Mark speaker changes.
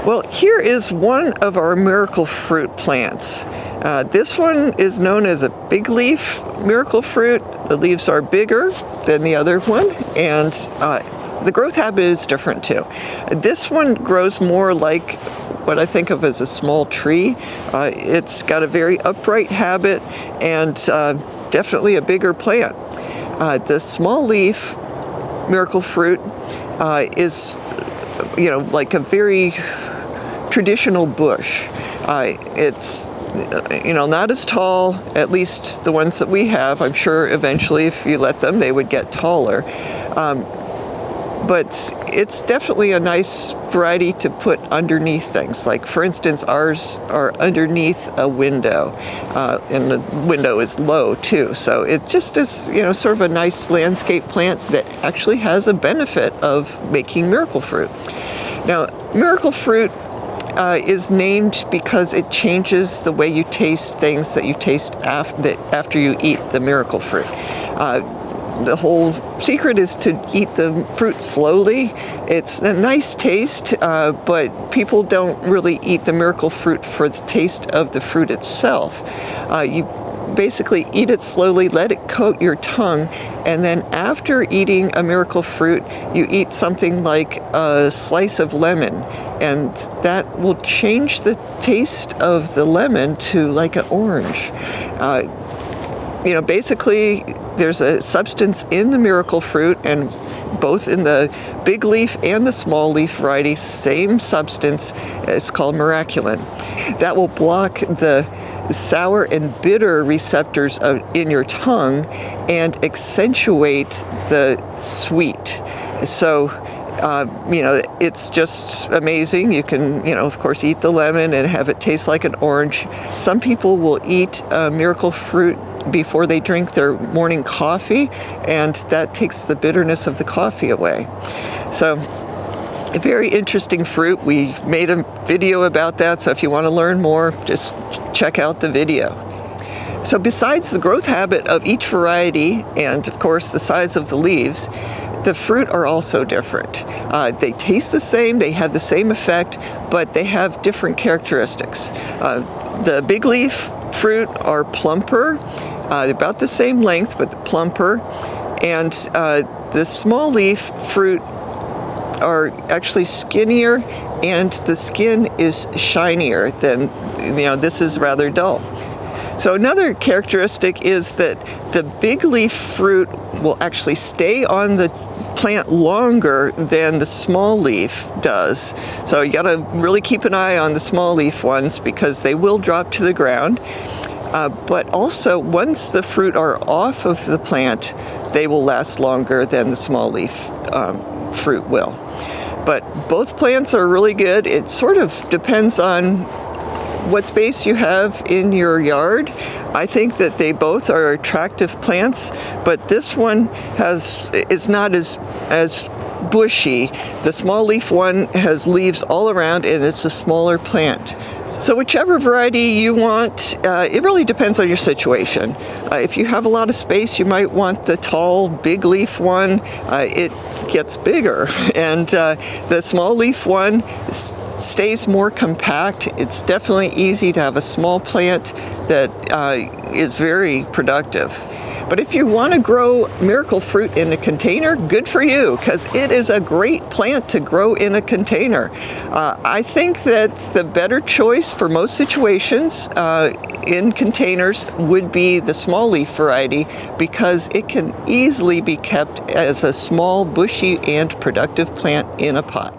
Speaker 1: Well, here is one of our miracle fruit plants. This one is known as a big leaf miracle fruit. The leaves are bigger than the other one, and the growth habit is different too. This one grows more like what I think of as a small tree. It's got a very upright habit and definitely a bigger plant. The small leaf miracle fruit is, like a very traditional bush. It's not as tall, at least the ones that we have. I'm sure eventually if you let them, they would get taller. But it's definitely a nice variety to put underneath things. Like, for instance, ours are underneath a window, and the window is low too. So it just is, sort of a nice landscape plant that actually has a benefit of making miracle fruit. Now, miracle fruit is named because it changes the way you taste things that you taste after you eat the miracle fruit. The whole secret is to eat the fruit slowly. It's a nice taste, but people don't really eat the miracle fruit for the taste of the fruit itself. You basically eat it slowly, let it coat your tongue, and then after eating a miracle fruit, you eat something like a slice of lemon, and that will change the taste of the lemon to like an orange. Basically, there's a substance in the miracle fruit, and both in the big leaf and the small leaf variety, same substance. It's called miraculin. That will block the sour and bitter receptors in your tongue and accentuate the sweet. So, it's just amazing. You can, of course, eat the lemon and have it taste like an orange. Some people will eat miracle fruit before they drink their morning coffee, and that takes the bitterness of the coffee away. So, a very interesting fruit. We made a video about that, so if you want to learn more, just check out the video. So besides the growth habit of each variety, and of course the size of the leaves, the fruit are also different. They taste the same, they have the same effect, but they have different characteristics. The big leaf fruit are plumper, about the same length, but plumper, and the small leaf fruit are actually skinnier, and the skin is shinier than, this is rather dull. So another characteristic is that the big leaf fruit will actually stay on the plant longer than the small leaf does. So you gotta really keep an eye on the small leaf ones because they will drop to the ground. But also, once the fruit are off of the plant, they will last longer than the small leaf fruit will. But both plants are really good. It sort of depends on what space you have in your yard. I think that they both are attractive plants, but this one is not as bushy. The small leaf one has leaves all around, and it's a smaller plant. So whichever variety you want, it really depends on your situation. If you have a lot of space, you might want the tall, big leaf one. It gets bigger, and the small leaf one stays more compact. It's definitely easy to have a small plant that is very productive. But if you want to grow miracle fruit in a container, good for you, because it is a great plant to grow in a container. I think that the better choice for most situations in containers would be the small leaf variety, because it can easily be kept as a small, bushy, and productive plant in a pot.